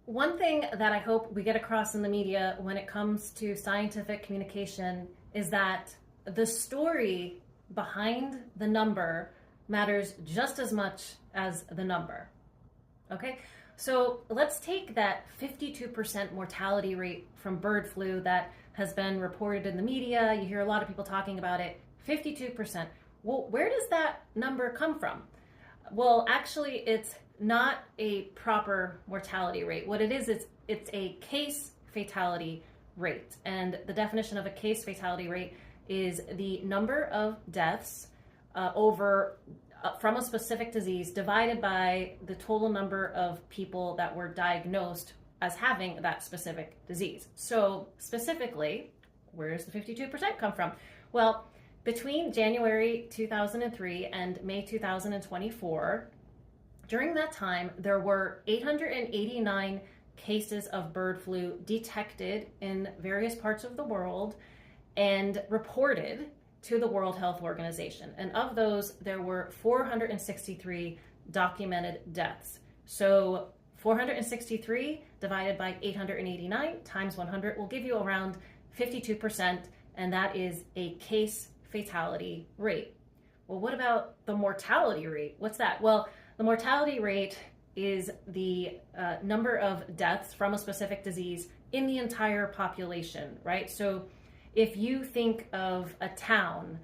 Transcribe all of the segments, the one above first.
One thing that I hope we get across in the media when it comes to scientific communication is that the story behind the number matters just as much as the number. Okay? So let's take that 52% mortality rate from bird flu that has been reported in the media. You hear a lot of people talking about it. 52%. Well, where does that number come from? Well, actually, it's not a proper mortality rate. What it is, it's a case fatality rate. And the definition of a case fatality rate is the number of deaths from a specific disease divided by the total number of people that were diagnosed as having that specific disease. So specifically, where does the 52% come from? Well, between January 2003 and May 2024, during that time, there were 889 cases of bird flu detected in various parts of the world and reported to the World Health Organization. And of those, there were 463 documented deaths. So 463 divided by 889 times 100 will give you around 52%, and that is a case fatality rate. Well, what about the mortality rate? What's that? Well, the mortality rate is the number of deaths from a specific disease in the entire population, right? So if you think of a town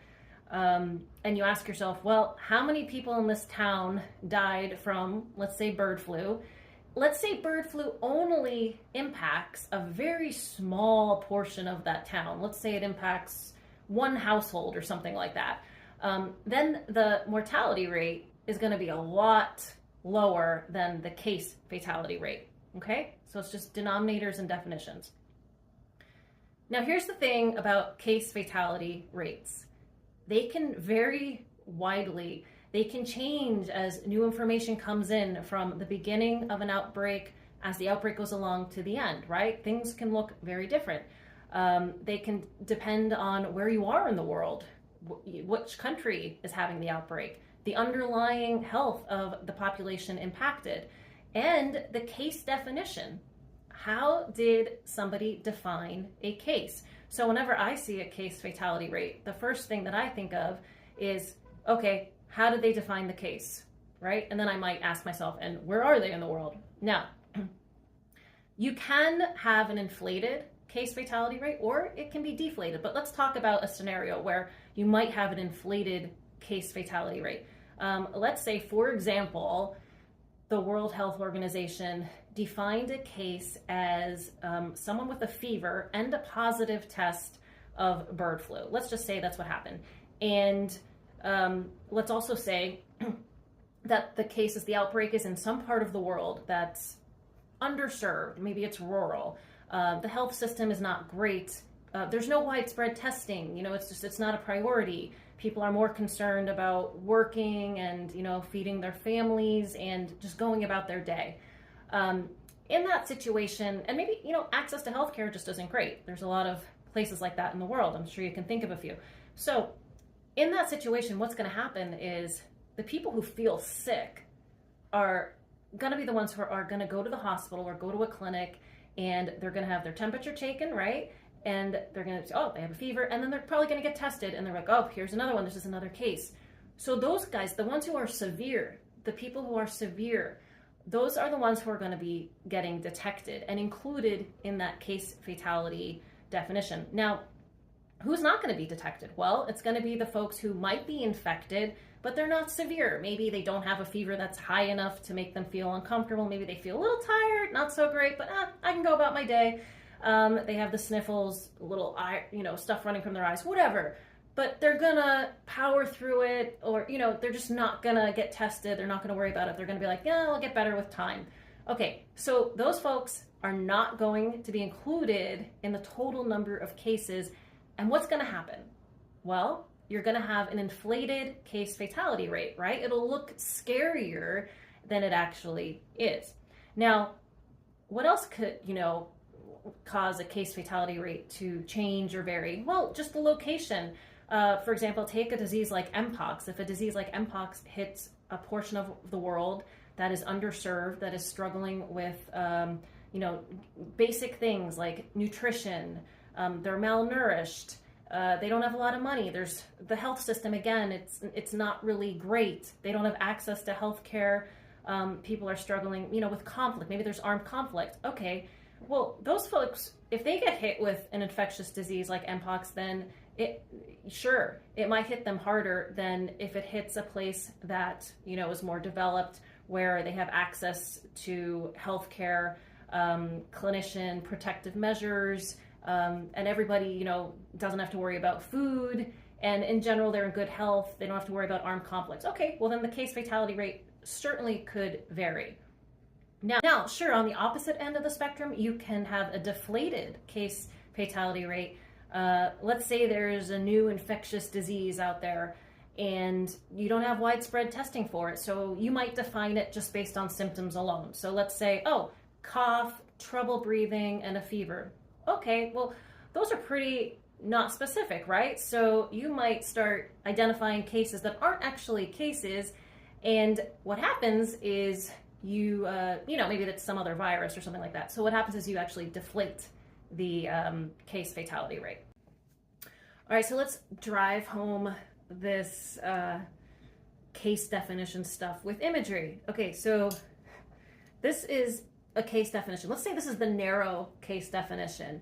and you ask yourself, well, how many people in this town died from, let's say, bird flu? Let's say bird flu only impacts a very small portion of that town. Let's say it impacts one household or something like that. Then the mortality rate is going to be a lot lower than the case fatality rate. Okay? So it's just denominators and definitions. Now, here's the thing about case fatality rates. They can vary widely. They can change as new information comes in from the beginning of an outbreak as the outbreak goes along to the end, right? Things can look very different. They can depend on where you are in the world, which country is having the outbreak, the underlying health of the population impacted, and the case definition. How did somebody define a case? So whenever I see a case fatality rate, the first thing that I think of is, okay, how did they define the case, right? And then I might ask myself, and where are they in the world? Now, you can have an inflated case fatality rate, or it can be deflated. But let's talk about a scenario where you might have an inflated case fatality rate. Let's say, for example, the World Health Organization defined a case as someone with a fever and a positive test of bird flu. Let's just say that's what happened. And let's also say that the outbreak is in some part of the world that's underserved. Maybe it's rural. The health system is not great. There's no widespread testing. It's not a priority. People are more concerned about working and, feeding their families and just going about their day. In that situation, and maybe, access to healthcare just isn't great. There's a lot of places like that in the world. I'm sure you can think of a few. So in that situation, what's going to happen is the people who feel sick are going to be the ones who are going to go to the hospital or go to a clinic, and they're going to have their temperature taken, right? And they're going to say, oh, they have a fever, and then they're probably going to get tested, and they're like, oh, here's another one, this is another case. So those guys, the ones who are severe, the people who are severe, those are the ones who are going to be getting detected and included in that case fatality definition. Now, who's not going to be detected? Well, it's going to be the folks who might be infected, but they're not severe. Maybe they don't have a fever that's high enough to make them feel uncomfortable. Maybe they feel a little tired, not so great, but I can go about my day. They have the sniffles, a little eye, stuff running from their eyes, whatever. But they're gonna power through it, or they're just not gonna get tested. They're not gonna worry about it. They're gonna be like, yeah, I'll get better with time. Okay, so those folks are not going to be included in the total number of cases. And what's gonna happen? Well, you're gonna have an inflated case fatality rate, right? It'll look scarier than it actually is. Now, what else could, cause a case fatality rate to change or vary? Well, just the location. For example, take a disease like Mpox. If a disease like Mpox hits a portion of the world that is underserved, that is struggling with, basic things like nutrition. They're malnourished. They don't have a lot of money. There's the health system, again, it's not really great. They don't have access to health care. People are struggling, with conflict. Maybe there's armed conflict. Okay, well, those folks, if they get hit with an infectious disease like Mpox, then it might hit them harder than if it hits a place that, is more developed, where they have access to health care, clinician protective measures, and everybody, doesn't have to worry about food, and in general, they're in good health. They don't have to worry about armed conflicts. Okay, well then the case fatality rate certainly could vary. Now, sure, on the opposite end of the spectrum, you can have a deflated case fatality rate. Let's say there's a new infectious disease out there and you don't have widespread testing for it. So you might define it just based on symptoms alone. So let's say, cough, trouble breathing, and a fever. Okay, well, those are pretty not specific, right? So you might start identifying cases that aren't actually cases. And what happens is maybe that's some other virus or something like that. So what happens is you actually deflate the case fatality rate. All right, so let's drive home this case definition stuff with imagery. Okay, so this is a case definition. Let's say this is the narrow case definition.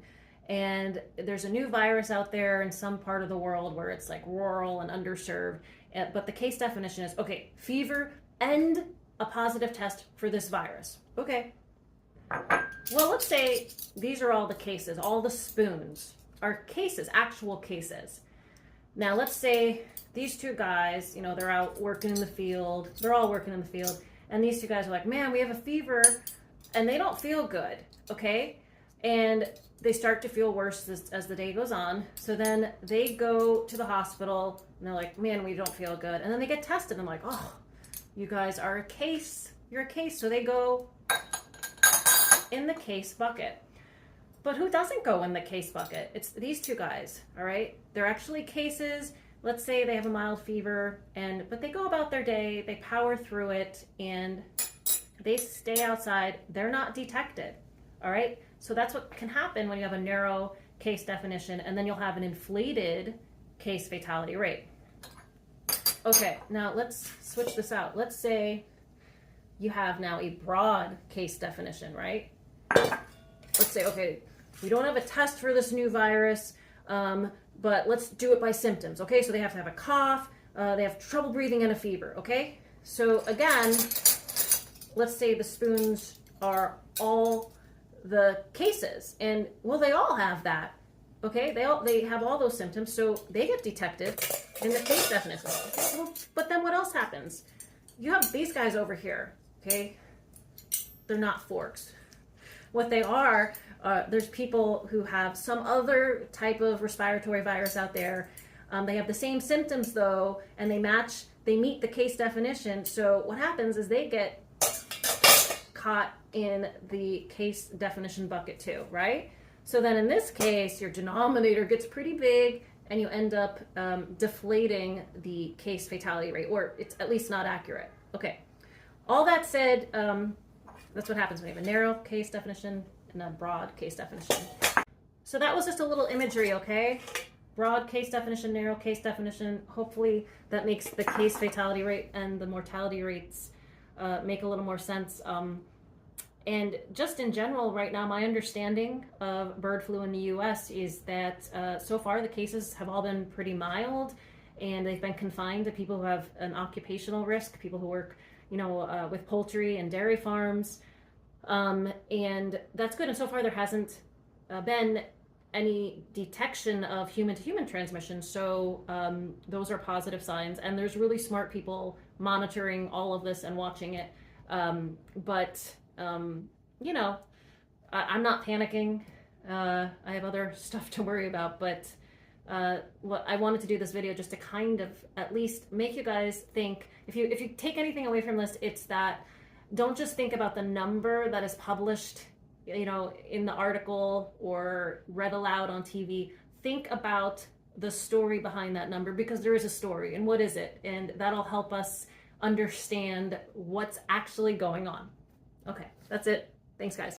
And there's a new virus out there in some part of the world where it's like rural and underserved. But the case definition is, okay, fever and a positive test for this virus. Okay. Well, let's say these are all the cases, all the spoons are cases, actual cases. Now, let's say these two guys, they're out working in the field. They're all working in the field. And these two guys are like, man, we have a fever, and they don't feel good. Okay. And they start to feel worse as the day goes on. So then they go to the hospital and they're like, man, we don't feel good. And then they get tested. I'm like, oh, you guys are a case. You're a case. So they go in the case bucket. But who doesn't go in the case bucket? It's these two guys, all right? They're actually cases. Let's say they have a mild fever, but they go about their day, they power through it, and they stay outside. They're not detected, all right? So that's what can happen when you have a narrow case definition, and then you'll have an inflated case fatality rate. Okay, now let's switch this out. Let's say you have now a broad case definition, right? Let's say, okay, we don't have a test for this new virus, but let's do it by symptoms, okay? So they have to have a cough, they have trouble breathing, and a fever, okay? So again, let's say the spoons are all the cases, and well, they all have that, okay? They have all those symptoms, so they get detected in the case definition. Well, but then what else happens? You have these guys over here, okay? They're not forks. What they are, there's people who have some other type of respiratory virus out there. They have the same symptoms though, and they meet the case definition. So what happens is they get caught in the case definition bucket too, right? So then in this case, your denominator gets pretty big and you end up deflating the case fatality rate, or it's at least not accurate. Okay, all that said, that's what happens when you have a narrow case definition and a broad case definition. So that was just a little imagery, okay? Broad case definition, narrow case definition. Hopefully that makes the case fatality rate and the mortality rates make a little more sense. And just in general, right now, my understanding of bird flu in the US is that so far the cases have all been pretty mild, and they've been confined to people who have an occupational risk, people who work with poultry and dairy farms, and that's good. And so far there hasn't been any detection of human-to-human transmission, so those are positive signs, and there's really smart people monitoring all of this and watching it, but I'm not panicking. I have other stuff to worry about, but what I wanted to do this video just to kind of at least make you guys think. If you take anything away from this, it's that don't just think about the number that is published, in the article or read aloud on TV. Think about the story behind that number, because there is a story, and what is it? And that'll help us understand what's actually going on. Okay, that's it. Thanks, guys.